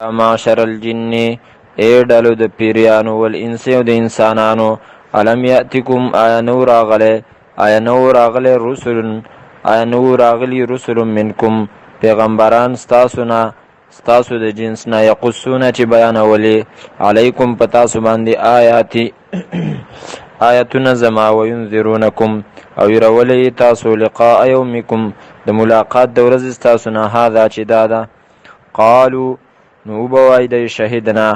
معشر الجن اے ډلو د پیریانو والانس او د انسانانو علم یاتکم آیا نو راغله رسل رسل منکم پیغمبران ستاسو د جنس نه یقصون چې بیانولي علیکم پتاسو باندې آیاتنا زما وینذرونکم او يرولي تاسو لقاء یومکم د ملاقات د ورځې تاسو نه هاذا چې دادا قالو نو بوای د شهیدنا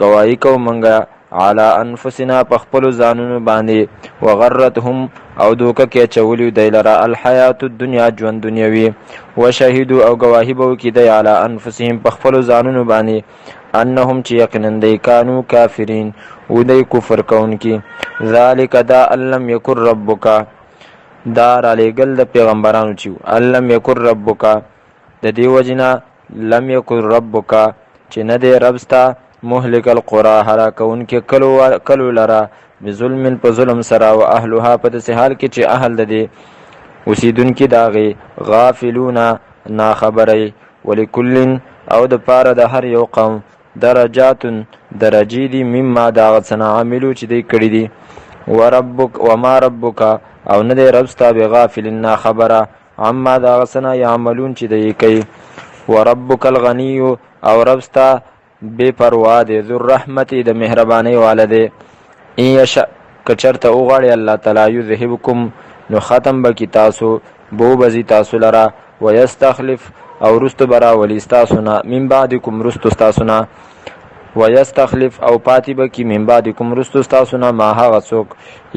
گواہی کو منګه علی انفسنا پخپل ځانونو باندې وغرتهم او دوکه کې چولیو دیلرا الحیات الدنیا ژوند دنیوي وشهدوا او گواہی بو کې دی علی انفسهم پخپل ځانونو باندې انهم چې یقینا دی کانو کافرین او دی کفر کونکي ذالک دا لم یکن ربک دار علیګل د پیغمبرانو چې لم یکن ربک د دی وجنا لم یکن ربک چې نه دی ربستا مهلك القرى هلاکون کې کلو لرا بظلم په ظلم سره او اهلها په دې حال کې چې اهل د دې اوسیدونکو داغي غافلون نا خبري ولکل او د پاره د هر یو قوم درجات درجی دي مما دا غسنا عملو چې دی کړی دي وربک وما ربک او نه دی ربستا بغافل نا خبره عما دا غسنا يعملون چې دی کوي وربک الغنی او ربستا بے پروا دے ذو الرحمت د مهربانی والده ان یشاء کچرته اوغړی الله تعالی یذهبکم نو ختم بکی تاسو بو بزی تاسو لرا ويستخلف او رست برا ولی تاسونا من بعدکم رست تاسونا ويستخلف او پاتی بکی من بعدکم رست تاسونا ما هغه څوک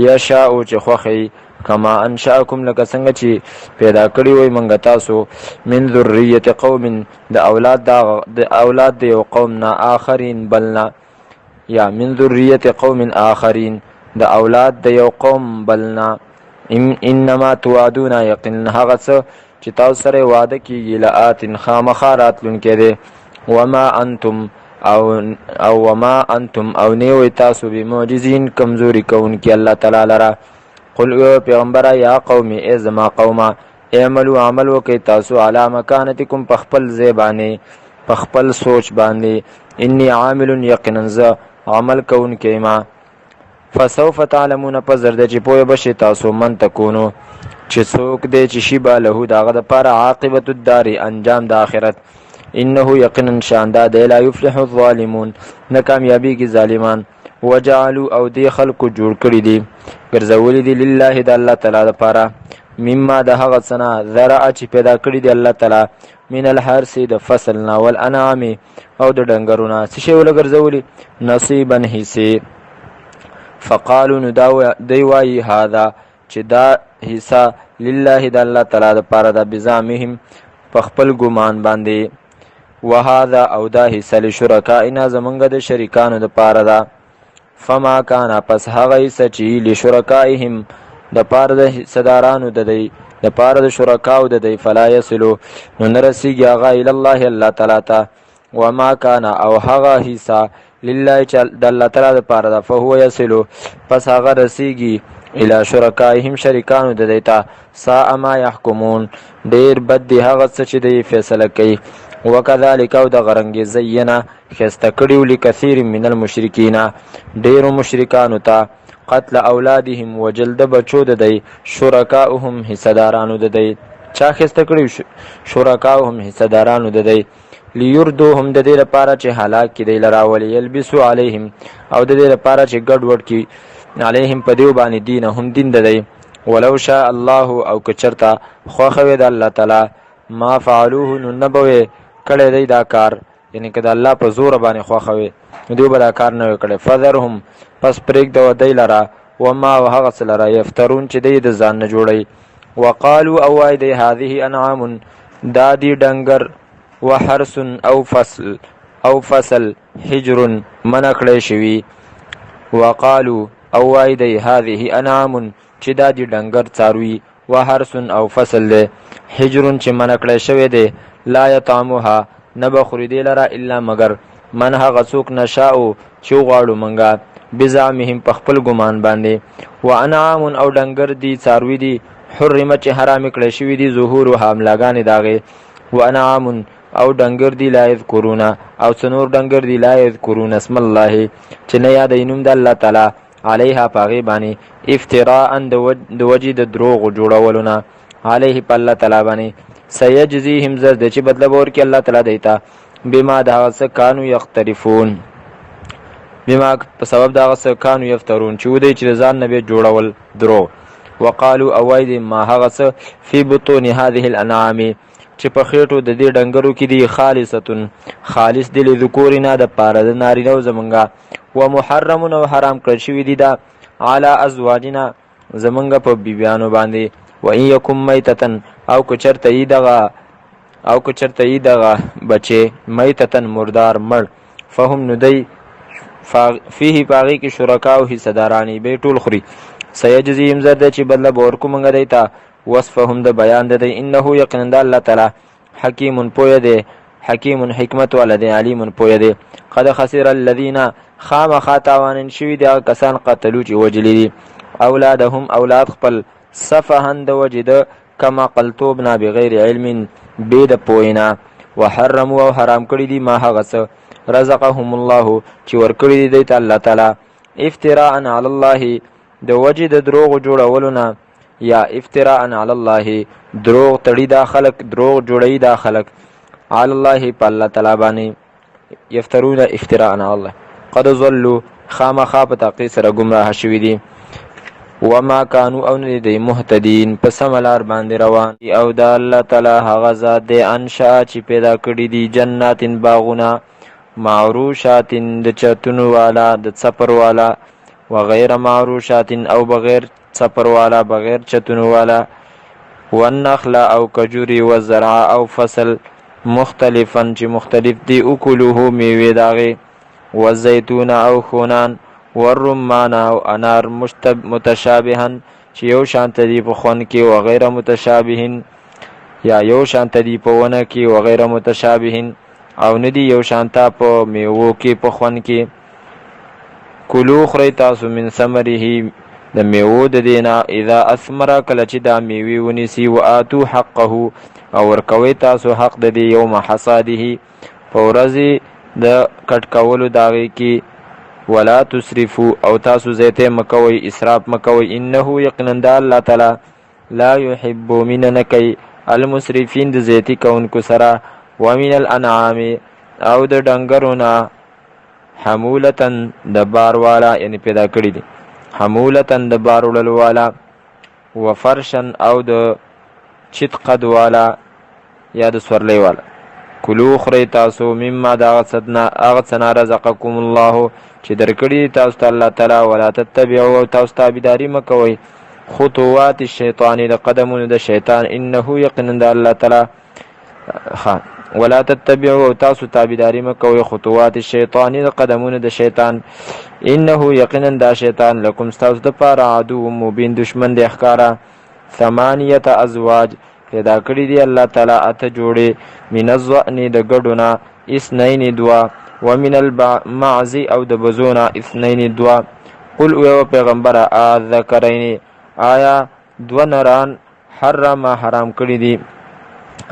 یشاء او چې خوخی کما انشاءکم لکه څنګه چې پیدا کړی وي منګه تاسو من ذریه قوم د اولاد د یو قوم نه آخرین بلنا یا من ذریه قوم آخرین د اولاد د یو قوم بلنا انما توعدون یقین هغه څه چې تاسو سره وعده کیږي لآت خامخارات لونکې ده وما انتم او نیوي تاسو به معجزین کمزوري کوونکی الله تعالی لرا قل پیغمبر یا قوم ای زما قوما اعملوا عمل وکي تاسو علی مکانتکم پخپل زبانه پخپل سوچ باندې انی عامل یقینا ز عمل کون کیما فسوف تعلمون پزرد چې پوهه بشي تاسو من تکونو چې څوک دې چې شی به له داغه د پر عاقبت الدار انجام د اخرت انه یقینا شاندا د لا یفلح الظالمون ناکامیابی کی ظالمان وجعلوا او دی خلق جوړ کړی دي ګرځولې دي لله د الله تعالی لپاره مما د هغه سنا ذرا چې پیدا کړی دی الله تعالی من الحرث د فصلنا والانعام او د ډنګرونه څه شی ول ګرځولې نصیبا حصے فقالوا دی وای هذا چې دا حصہ لله د الله تعالی لپاره د بزامهم په خپل ګمان باندې وهذا او دا حصہ لشرکائنا زمونږ د شریکانو لپاره دا فما کانا پس هغه سچی لشرکائهم د پاره د صدارانو د دی د پاره د شرکاو د دی فلا یصلو نو نرسیږي هغه الی الله الله تعالی ته وما کانا او هغه حصہ لله د الله تعالی د پاره د فهو یصلو پس هغه رسیږي الی شرکائهم شریکانو د دی ته ساء ما يحكمون ډیر بد دی هغه څه چې دی فیصله کوي وکذالک او د غرنګ زینا خسته کړیو لکثیر من المشرکین ډیرو مشرکانو ته قتل اولادهم وجلد بچو د دی شرکاهم حصدارانو د دی چا خسته کړیو شرکاهم حصدارانو د دی لیردوهم د دې لپاره چې هلاک کړي لراولي یلبسو علیهم او د دې لپاره چې ګډ وډ کی علیهم په دیو باندې دینهم دین د دی ولو شاء الله او کچرتا خوخوي د الله تعالی ما فعلوه نبوي کړه دی دا کار یعنی کله الله په زور باندې خوخوي دوی به دا کار نه وکړي فذرهم پس پرېګ د ودی لرا وما وهغه سلرا یفترون چې دی د ځان نه جوړي وقالو او اي دی هذه انعام دادی ډنګر وحرس او فصل حجر منکړې شوی وقالو او اي دی هذه انعام چې دادی ډنګر څاروي وحرس او فصل له حجر چې منکړې شوی دی لا یطعمها نبخری دی لرا الا مگر من هغه څوک نشاو چې غواړو منګه بزعمهم په خپل ګمان باندې وانعام او ډنګر دي څاروي دي حرمت چې حرام کړی شوی دي ظهور او حاملاګان داغه وانعام او ډنګر دي لا یذکرون او څنور ډنګر دي لا یذکرون اسم الله چې نه یادوي نوم د الله تعالی علیها پاغي باندې افتراء د وجې د دروغ جوړولونه علیه په الله تعالی باندې سیجزیهم زرد چې بدله به ورکړي الله تعالی دیتا بما د هغه څه کانو یختلفون بما په سبب د هغه څه کانو یفترون چې ودی چې ځان نه به جوړول دروغ وقالو اوید ما هغه څه فی بطون هذه الانعام چې په خېټو د دې ډنګرو کې دی خالصتون خالص دی لذکورنا د پاره د نارینه زمونږه ومحرم او حرام کړی شوی دی دا علی ازواجنا زمونږه په بیبیانو باندې و ان یکم میتتن او که چرته ای دغه بچه میتتن مردار مړ فهم ندی فيه باغی کی شرکا او حصدارانی به ټول خوري سيجزيهم زد چې بدله ورکو مونږ دیتا وصفهم د بیان د انه یقینا الله تعالی حکیم پوی دی حکیم حکمت ولدی علیم پوی دی قد خسر الذين خام خاتوان شوی دی کسان قتلوا چې وجلی دي اولادهم اولاد خپل صفهن د وجد کما قلتوبنا بغیر علم بيد پوینا وحرموا او حرام کړی دي ما هغه څه رزقهم الله چې ورکړي دي ته الله تعالی افتراء علی الله د وجد دروغ جوړولونه یا افتراء علی الله دروغ تړي دا خلق دروغ جوړي دا خلق علی الله په الله تعالی باندې یفترون افتراء علی الله قد ضلوا خامخا په تقی سره گمراه شوي دي وما كانوا او نه دي مهتدين په سملار باندې روان دي او د الله تعالی هغه ذات دی انشاء چې پیدا کړی دي جناتن باغونه معروشاتن د چتونو والا د څپر والا وغیر معروشاتن او بغیر څپر والا بغیر چتونو والا والنخل او کجوري والزرع او فصل مختلفا چې مختلف دي اکلوه میوه داغه والزيتون او خونان والرمان او انار متشابها چې یو شانت دي په خون کې وغیر متشابهن یا یو شانت دي په ونه کې وغیر متشابهن او ندی یو شانتا په میوو کې په خون کې کلو خری تاسو من ثمره د میوو د دینا اذا اثمر کله چې دا میوي ونیسی واتو حقه او ورکوي تاسو حق د دی یوم حصاده په ورځ د کټ کولو داغي کې ولا تسرفوا او تاسو زیته مکوي اسراف مکوي انه یقینا الله تعالی لا يحب مننکی المسرفین د زیتی کونکو سره ومن الانعام او د ډنګرونه حمولتن د بار والا یعنی پیدا کړی دي حمولتن د بار والا وفرشن او د چت قد والا یا د سورلی والا کلو خری تاسو مما دا صدنا اغثنا رزقکم الله چې درکړي تاسو ته الله تعالی ولا تتبعوا تاسو تابعداري مکوئ خطوات الشیطان لقدمون د شیطان انه یقینا الله تعالی ولا تتبعوا تاسو تابعداري مکوئ خطوات الشیطان لقدمون د شیطان انه یقینا دا شیطان لکم تاسو د پاره عدو مبین دشمن د احکارا 8 ازواج پیدا کړی دی الله تعالی اته جوړې من الظن د ګډونه 2 ومن المعز او د بزونه 2 قل او پیغمبر اذکرین آیا دو نران حرام کړی دي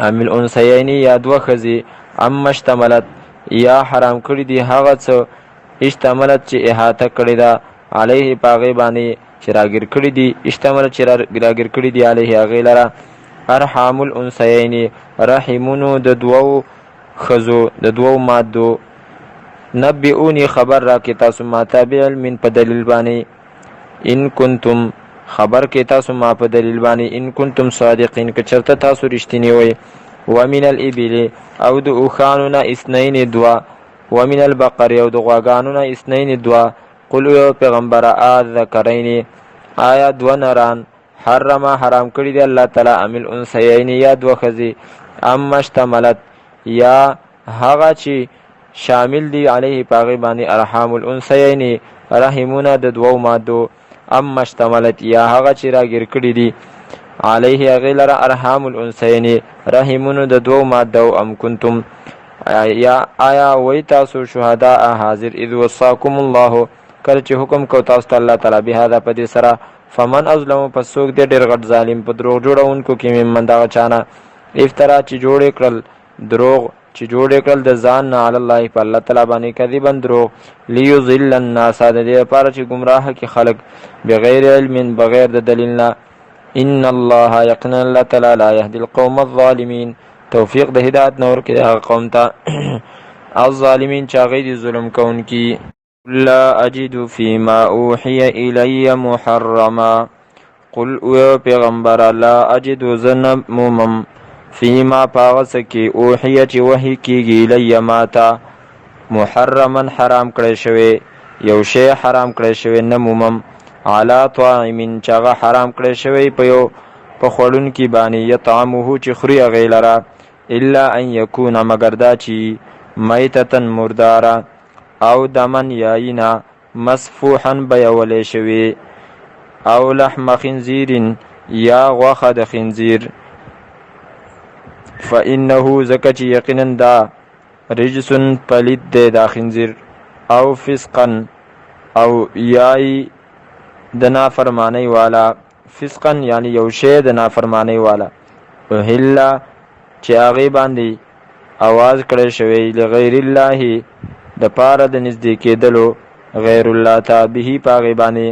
عامل انسیین یا دو خزی ام اشتملت یا حرام کړی دي هغه څه اشتملت چې احاطه کړی دا علیه پاغه باندې چې راګر کړی دي اشتملت چې راګر کړی دي علیه هغه لرا ارحام الانسیین رحمونو د دوو خزو د دوو مادو نبئونی خبر را کی تاسو ما تابع من په دلیل باندې ان کنتم خبر کی تاسو ما په دلیل باندې ان کنتم صادقین که چرته تاسو رښتینی وای ومن الابل او د اوخاننا 2 ومن البقر او د غواګاننا 2 قل او پیغمبر اذکرین آیا دو نران حرام کړی دی الله تعالی عامل انسیین یا دو خزی ام اشتملت یا هغه چې شامل دی علیه پاغی باندې ارحام الانسیین رحمونه د دوو مادو ام اشتملت یا هغه چې راګر کړی دی علیه غیلر ارحام الانسیین رحمونه د دوو مادو ام کنتم یا آیا وای تاسو شهدا حاضر اذ وصاکم الله کله چې حکم کو تاسو ته الله تعالی به دا په دې سره فمن ازلم پسوک دې ډېر غټ ظالم په دروغ جوړونکو کې من دا چانه افترا چې جوړ کړل دروغ چې جوړ کړل د ځان نه علی الله په الله تعالی باندې کذبا دروغ لیضل الناس د دې لپاره چې گمراه کی خلق بغیر علم بغیر د دلیل نه ان الله یقینا الله تعالی لا يهدي القوم الظالمين توفیق د هدایت نور کې هغه قوم ته الظالمین چې هغه دي ظلم کوونکي لا اجد فيما اوحي الي محرما قل او پیغمبر لا اجد زنمم فيما پاغس کی اوحي چې وحي کیږي الی ماتا محرما حرام کړی شوی یو شی حرام کړی شوی نمومم علا طاعم چاغه حرام کړی شوی په یو په خورون کې باندې یطعمه چې خوري هغې لره الا ان یکون مگر دا چې میتتن مرداره او دمن یاینا مسفوحا بیولی شوی او لحم خنزیر یا غوښه د خنزیر فإنه زکه چې یقینا دا رجسن پلید دی دا خنزیر او فسقا او یای د نافرمانی والا فسقا یعنی یو شی د نافرمانی والا اهلا چې هغې باندې आवाज کړی شوی لغیر الله د پاره د نږدې کېدلو غیر الله ته به په هغې باندې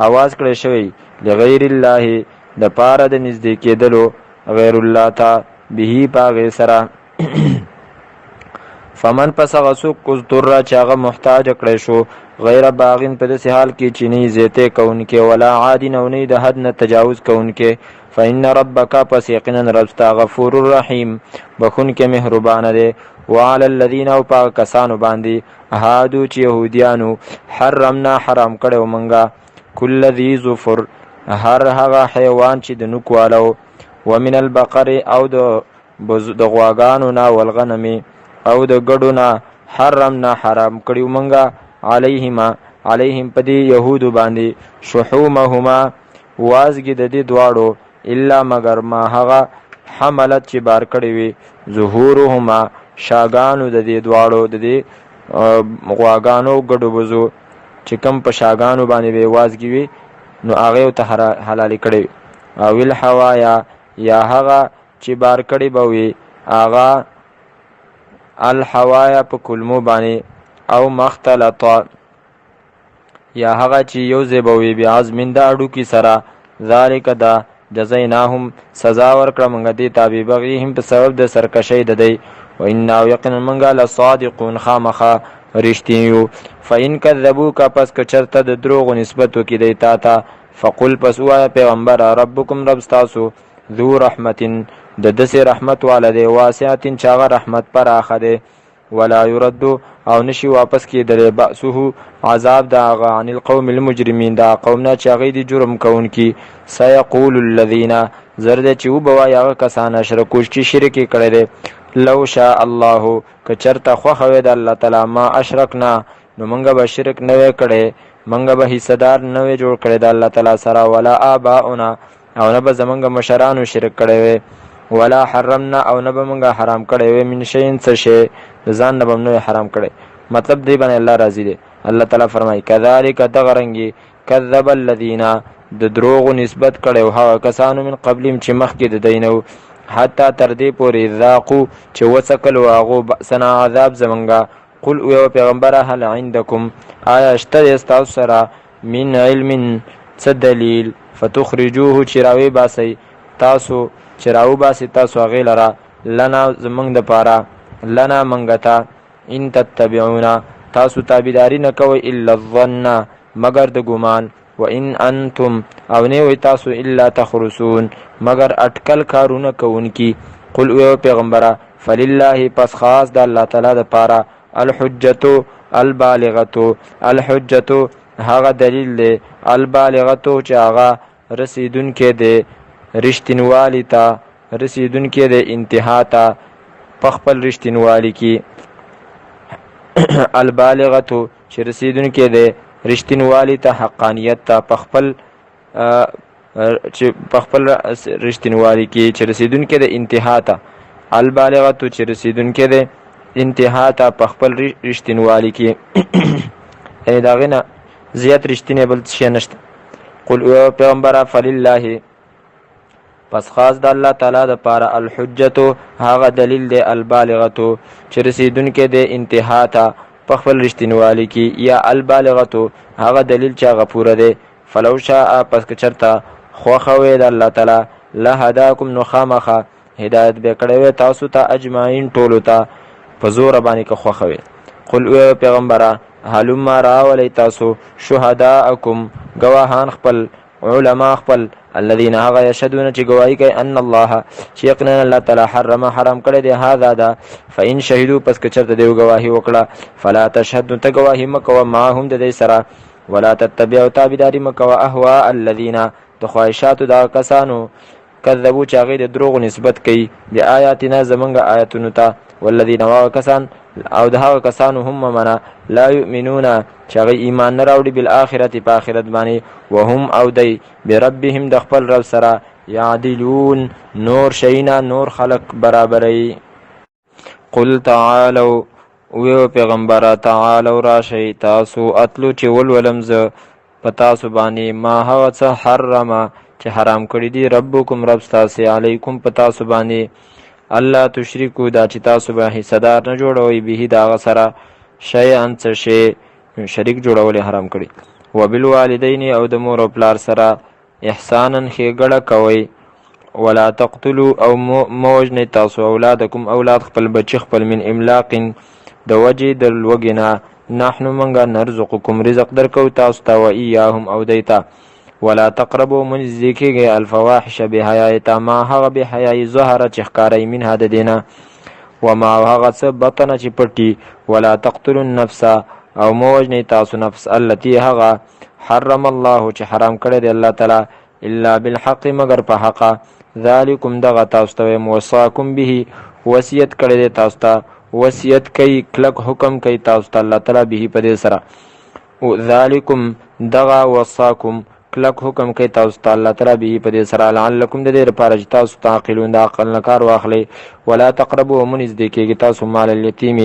आवाज کړی شوی لغیر الله د پاره د نږدې کېدلو غیر الله ته به په هغې سره فمن پس هغه څوک اضطر چې هغه محتاج کړی شو غیر باغین په داسې حال کې چې نه زیاتې کوونکې ولا عادین او نه د حد نه تجاوز کوونکې فإن ربک پس یقینا رب ستا غفور الرحیم بخونکې مهربانه دی وعلى الذین او په کسانو باندې هادو چې یهودیانو حرمنا حرام کړی منګه کل ذی ظفر هر هغه حیوان چې د نوک والو ومن البقر او د غواګانو نه والغنم او د ګډو نه حرمنا حرام کړیو منګه علیهم پدی یهودو باندې شحومهما وازګي د دې دواړو الا مگر ما هغه حملت چې بار کړی وي ظهورهما شاګانو د دې دواړو د دې غواګانو ګډو بزو چې کم په شاګانو باندې به وازګي وي نو هغه ته حلال کړی او الحوایا یا هغه چې بار کړی به وي هغه الحوایا په کلمو باندې او مختلط یا هغه چې یو زیبوي بیا عزمین دا اډو کی سره ذالک دا جزیناهم سزا ورکړه مونږ دې تابع بغیهم په سبب د سرکشی د دی و ان یقینا مونږه لصادقون خامخه رښتینیو فإن کذبوک پس که چرته د دروغ نسبت وکړي دی تا ته فقل پس وایه پیغمبر ربکم رب ستاسو ذو رحمتن د دسې رحمت والا دی واسعتن چې هغه رحمت پراخه دی ولا يرد او نشي واپس کېدلی بأسه عذاب د هغه عن القوم المجرمین دا قومنا چې هغوی د جرم کوونکي سیقول الذین زر دی چې وبوایي هغه کسان اشرکو چې شرک یې کړی دی لو شاء الله که چېرته خوښه وی د الله تعالی ما اشرکنا نو موږ به شرک نه وی کړی موږ به حصهدار نه وی جوړ کړی د الله تعالی سره ولا آباؤنا او نه به زموږ مشرانو شرک کړی وی ولا حرمنا او نه به موږ حرام کړی وی من شیء څه شی د ځان نه به نه حرام کړی مطلب دی باندې الله راضي دی الله تعالی فرمایي کذالک دغرنګي کذب الذین د دروغ نسبت کړي او هغه کسانو من قبلهم چې مخکې د دینو حتی تر دې پورې ذاقو چې وڅکل هغه بأسنا عذاب زمونږه قل او پیغمبره هل عندکم آیا شته استاسو سره من علم څه دلیل فتخرجوه چې راوي باسي تاسو چې راو باسي تاسو هغې لره لنا زمونږ د پاره لنا منګتا ان تتبعونا تاسو تابعداري نه کوئ الا الظن مگر د ګمان و ان انتم او نه وي تاسو الا تخرسون مگر اٹکل کارونه کوونکی قل او پیغمبره فلله پس خاص د الله تعالی د پاره الحجتو البالغتو الحجتو هغه دلیل دی البالغتو چې هغه رسیدونکې دی رښتینوالي ته رسیدونکې دی انتها ته پخپل رښتینوالي کې البالغتو چې رسیدونکې دی رښتینوالي ته حقانیت ته پخپل چې پخپل رښتینوالي کې چې رسیدونکې دی انتها ته البالغتو چې رسیدونکې دی انتها ته پخپل رښتینوالي کې یعنې د هغې نه زیات رښتینی بل شی نشته قل او پیغمبره فلله پس خاص د الله تعالی د پاره الحجتو هغه دلیل دی البالغتو چې رسیدونکې د انتها ته په خپل رښتینوالي کې، یا البالغتو هغه دلیل چې هغه پوره دی. فلو شاء پس که چرته خوښه وې د الله تعالی لهداکم نو خامخه هدایت به کړی وی تاسو ته اجمعین ټولو ته په زور باندې که خوښه وې. قل او پیغمبره هلما راولئ تاسو شهداءکم گواهان خپل، علما خپل، الذين هغه یشهدون چې گواهی کوي ان الله چې یقینا الله تعالی حرام کړی دی هذا دا. فإن شهدوا پس که چرته دیو گواهی وکړه فلا تشهد ته گواهی مکوه معهم د دې سره، ولا تتبعوا تابعداري مکوه اهواء الذين د خواهشاتو دا کسانو کذبوا چې هغې د دروغو نسبت کوي د آیاتنا زمونږ آیاتونو ته، والذین هغه کسان او د هغه کسانو هم منه لا یؤمنون چې هغې ایمان نه راوړي بالآخرت په آخرت باندې، وهم او دی بربهم د خپل رب سره یعدلون نور شینا نور خلق برابري. قل تعالوا ویو پیغمبره تعالوا راشئ تاسو اتلو چې ولولم زه په تاسو باندې ما هغه څه حرمه چې حرام کړي دي ربکم رب ستاسې علیکم په تاسو باندې، الله تشرکو دا چې تاسو به حصدار نه جوړوئ به د هغه سره شیئا څه شی شریک جوړول حرام کړي، وبالوالدین او د مور او پلار سره احسانا ښېګړه کوئ، ولا تقتلوا او موجنئ تاسو اولادکم اولاد خپل بچی خپل من املاق د وجې د لوږې نه، نحنو منګه نرزقکم رزق درکو تاسو ته و ایاهم او دیتا، ولا تقربوا منځ کېږئ الفواحش بحیای ته ما هغه بحیای ظهره چې ښکارئ منها د دې نه، وما هغه څه بطنه چې پټي، ولا تقتلوا النفس او موجنئ تاسو نفس التي هغه حرم الله چې حرام کړی دی الله تعالی الا بالحق مگر په حقه، ذالکم دغه تاسو ته وصاکم به وصیت کړی دی تاسو ته، وصیت کوي کلک حکم کوي تاسو ته الله تعالی به په دې سره، ذالکم دغه وصاکم کلک حکم کوي تاسو ته الله تعالی به په دې سره لعلکم د دې لپاره چې تاسو تعقلون د عقل نه کار واخلئ، ولا تقربوا منځ کېږي تاسو مال الیتیم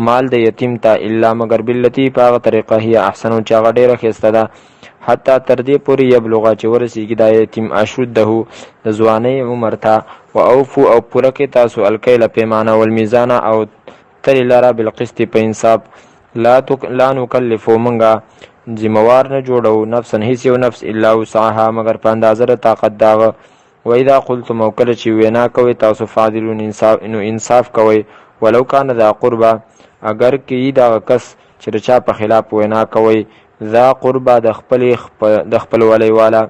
مال د یتیم ته الا مگر باللتی په هغه طریقه هي احسنو چې هغه ډېره ښایسته ده، حتی تر دې پورې یبلغه چې ورسیږي دا یتیم اشده د ځوانۍ عمر ته، و اوفو او پوره کې تاسو الکیل پیمانه والمیزان او تلې لره بالقسط په انصاف، لا نکلفو منګه ذموار نه جوړو نفسا هیڅ یو نفس الا وسعها مگر په اندازه د طاقت داغه، و اذا قلتم او کله چې وینا کوئ تاسو فاعلون انصاف کوئ، ولو کان ذا قربا اگر کې دا کس چې چا په خلاف وینا کوئ ذا قربا د خپل ولی والا،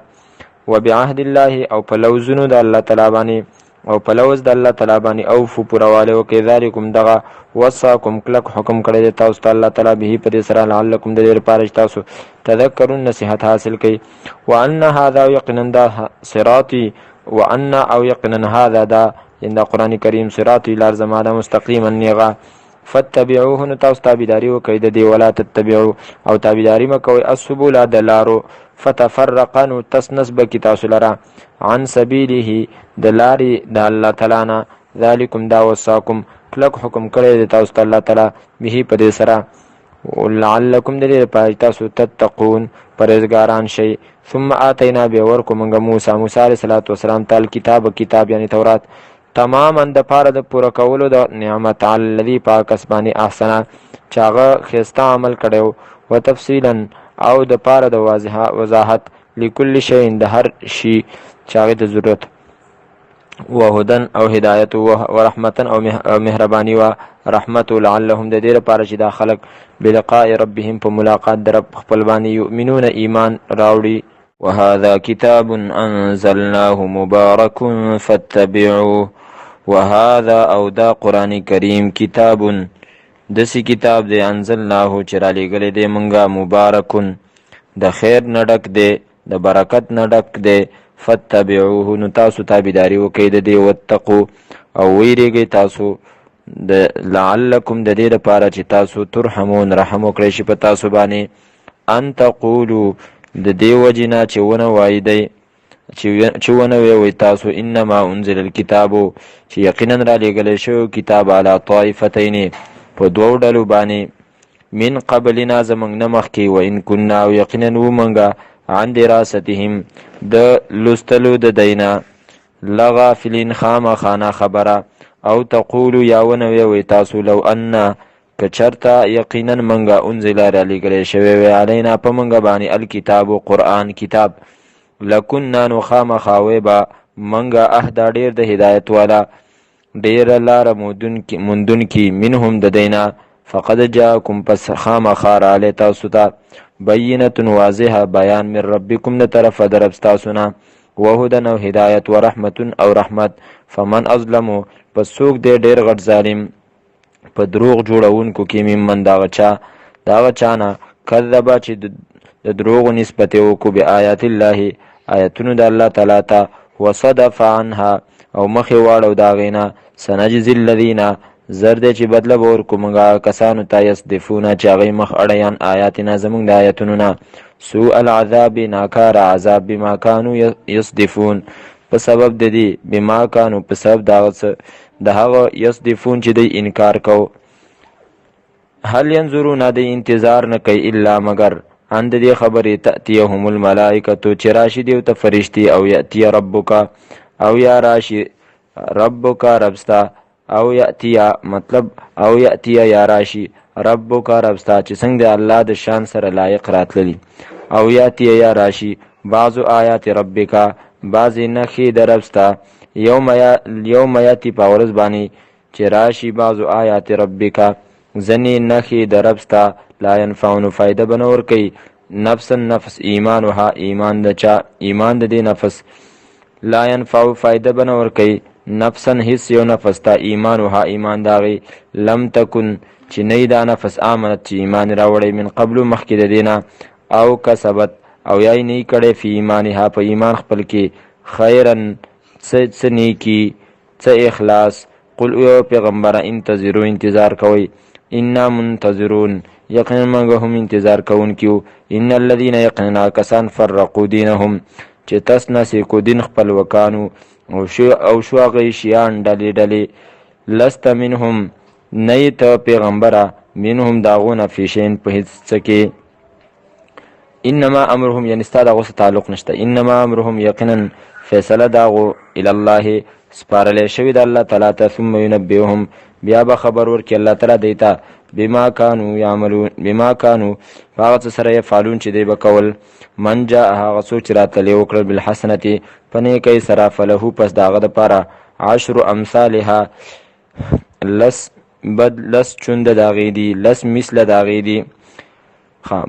وبعهد الله او په لوزونو د الله تعالی باندې او په لوز د الله تعالی باندې اوفو پورواله وکړئ، ذالکم دغه وصاکم کلک حکم کړی دی تاسو ته الله تعالی به په دې سره لعلکم د دې لپاره چې تاسو تذکرون نصیحت حاصل کړئ، وان هذا یقینا دا صراطی وان او یقینا هذا دا ان قرآن کریم صراطی لار زما ده مستقیما نیغه، فتبعوه نو تاسو تابعداري وکړئ د دې، ولا تتبعوا او تابعداري مه کوئ السبل د لارو، فتفرق نو تسنس بکي تاسو لره عن سبیله د لارې د الله تعالی نه، ذالکم دا وصاکم کلک حکم کړی دی تاسو ته الله تعالی به په دې سره، لعلکم د دې لپاره تاسو تتقون پرهیزګاران شئ. ثم آتینا بیا ورکو موږ موسی علیه السلام ته کتاب یعنی تورات تماما د پاره د پوره کولو د نعمت الذي پاک اسبانی احسنا چې هغه ښایسته عمل کړی و تفصیلا او د پاره د وضاحت لكل شی د هر شي چې هغې ته ضرورت، وهدن او هدایت ورحمتا او مهربانی و رحمت لعلهم د دې لپاره چې دا خلق بلقاء ربهم په ملاقات د رب خپل باندې یؤمنون ایمان راوړي. وهذا کتاب انزلناه مبارک فاتبعوه، وهذا او دا قرآن کریم کتاب دسی کتاب دی انزلناه چې را لېږلی دی مونږه مبارکن د خیر نه ډک دی د برکت نه ډک دی، فاتبعوه نو تاسو تابعداري وکئ د دې، واتقو او ویریږئ تاسو د لعلکم د دې لپاره چې تاسو ترحمون رحم وکړئ شي په تاسو باندې، ان تقولو د دې وجې نه چې ونه وایي دی چې ونه وی تاسو انما انزل الکتابو چې یقینا را لېږلی شوی کتاب علی طائفتین په دوو ډلو باندې من قبلنا زموږ نه مخکې، و ان کنا او یقینا و موږ عن دراستهم د لوستلو د دینا لغافلین خامخا خبره او تقولو یا ونوی وی تاسو لو ان کچرتا یقینا منګه انزل را لګلې شوی وی علینا په منګه باندې الکتاب قرآن کتاب لکنا نو خامخا با منګه اهدا ډیر د هدایت والا ډیر لار مندون کی منهم د دینا فقد جاءکم پس خامخا را علی تاسو ته بینه واضحه بیان من ربکم د طرف درب تاسو نه وهدن او هدایت ورحمت او رحمت فمن اظلمو پس څوک دی ډیر غټ ظالم په دروغ جوړونکو کې ممن داغه چانه کذبا چې د دروغ نسبت وکړو به آیات الله آیاتونو د الله تعالی ته وصدف عنها او مخې واړو دا غینا سنجزی الذین زرد چې بدله ورکو موږ کسانو ته یصدفون چې هغه مخ اړیان آیاتنا زمونږ د آیاتونو نه سوء العذاب ناکار عذاب بما كانوا یصدفون په سبب د دې بما كانوا په سبب د هغه یصدفون چې د انکار کو هل ينظرون د انتظار نه کوي الا مگر اند دې خبرې تأتيهم الملائکه چې راشي دی ته فرشتي او یأتی ربک او یا راشي ربک ربستا او یأتی مطلب او یأتی یا راشي ربک ربستا چې څنګه د الله د شان سره لایق راتللی او یأتی یا راشي بعض آیات ربک بعض نخي دربستا یوم یأتی پاورز باندې چې راشي بعض آیات ربک زنی نخي دربستا لا ينفعون فائدہ بنور کوي نفس النفس ایمانها ایمان د چا ایمان د دې نفس لا ينفع فائدہ بنور کوي نفسا حس یو نفس تا ایمانها ایمان داغي لم تکن چې نه دا نفس امنت چې ایمان راوړي من قبل مخکې د دینه او کسبت او یای نه کړي فی ایمانها په ایمان خپل کې خیرن سنی کی څه اخلاص قل او پیغمبر انتظروا انتظار کوي انا منتظرون یقینا موږ هم انتظار کوونکیو ان الذين يقينا کسان فرقوا دینهم چې تسنسی کو دین خپل وکانو او شو هغه شیان ډلې لست منهم نیت پیغمبره منهم داغونه فی شین په هیڅ څه کې انما امرهم یعنی ستاسو دغه تعلق نشته انما امرهم یقینا فیصله داغو الی الله سپارل شوی د الله تعالی ته ثم ينبئهم بیا به خبر ورکړي الله تعالی دیتا بما كانوا يعملون بما كانوا هغه سره یفعلون چې دی بکول من جاء هغه څوک چې راتلی وکړل بالحسنه پنه کوي سره فله پس داغه د پاره 10 امثالها لس چوند داغې دي لس مثل داغې دي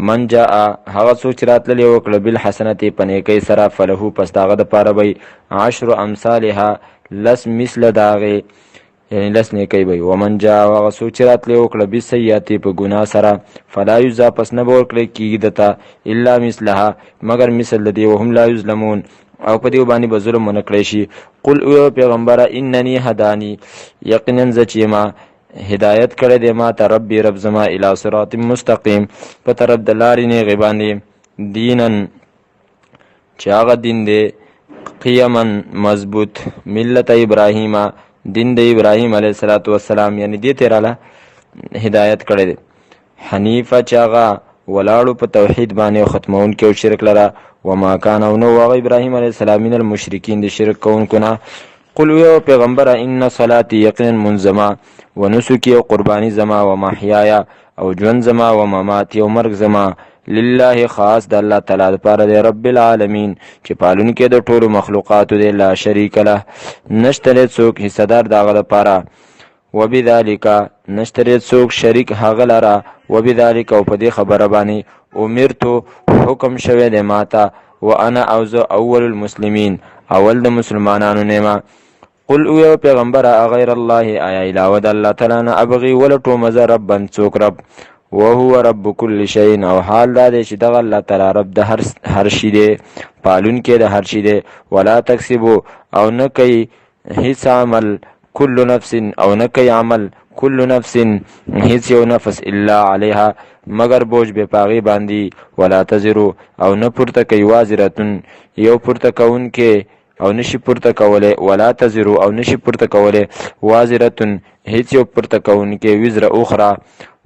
من جاء هغه څوک چې راتلی وکړل بالحسنه پنه کوي سره فله پس داغه د پاره به 10 امثالها لس مثل داغې یعنی لس نیکی بی ومن جا وغا سوچرات لیو کلا بی سیاتی پا گناه سرا فلا یوزا پس نبور کلی کی دتا الا مثلها مگر مثل لدی وهم لا یظلمون او پا دیو بانی با ظلم منکلیشی قل او پیغمبر اننی هدانی یقینن زچیما هدایت کرده ما تا ربی رب زما الى صراط مستقیم پا طرف دلاری نیغی باندی دینن چاغ دین دے قیما مضبوط ملت ابراهیم دین د ابراهیم علیه السلام یعنی دې تیراله هدایت کړی دی حنیفه چاغه ولاړو په توحید باندې ختمون کې او شرک لره وما کان او نو واغ ابراهیم علیه السلام من المشرکین د شرک کوونکو نه قل یو پیغمبر ان صلاتی یقینا منزما ونسکی او قربانی زما و محیایا او ژوند زما و مماتی او مرګ زما لله خاص د الله تعالی لپاره دی رب العالمین چې پالون کې د ټولو مخلوقاتو دی لا شریک له نشته څوک حصدار دغه لپاره وبذالک نشته څوک شریک هغه لره وبذالک او په دې خبره باندې امرتو حکم شوه دی ماته وانا اول المسلمین اول د مسلمانانو نیمه قل او پیغمبر غیر الله ایا علاوه د الله تعالی نه ابغي ولټو مزه ربن څوک رب وهو رب كل شيء او حال دا دی چې دغه الله تعالی رب د هر شي دی پالون کې د هر شي دی ولا تکسبو او نه کوي هیڅ عمل كل نفس او نه کوي عمل كل نفس هیڅ یو نفس الا عليها مگر بوج به پاغي باندې ولا تزرو او نه پورته کوي وازرتن یو پورته کون کې او نشي پورته کوله ولا تزرو او نشي پورته کوله وازرتن هیڅ یو پورته کون کې وزر اخرى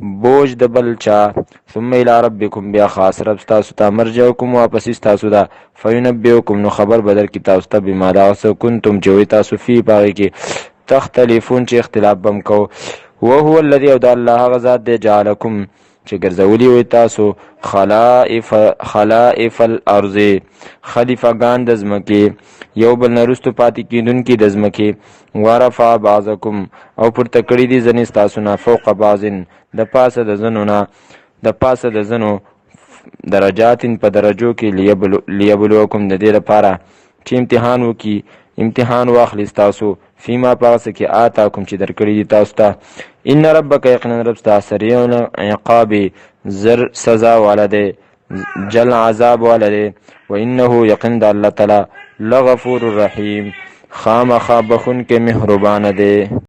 بوج د بل چا ثم الى ربکم بیا خاص رب تاسو ته مرجعکم واپس تاسو ته فینبئکم نو خبر بدر کی تاسو ته بما دا کنتم چې تاسو فی باغی کې تختلفون چې اختلاف بم کو وهو الذي او الله غزاد دی جعلکم چې ګرځولی وي تاسو خلائف الارض خلیفګان د ځمکې یو بل نرستو پاتې کیدونکي د ځمکې ورفع بعضکم او پورته کړي دي ځینې ستاسو نه فوق بعض د پاسه د ځینو درجات په درجو کې لیبلوکم د دې لپاره چې امتحان وکي امتحان واخلي تاسو فيما پاس کې آتاکم چې درکړي دي تاسو ته ان ربک یقینا رب تاسو سریع عقاب زر سزا والده جل عذاب والده وانه یقین الله تعالی لغفور رحیم خامخ بخون کې مهربان دی.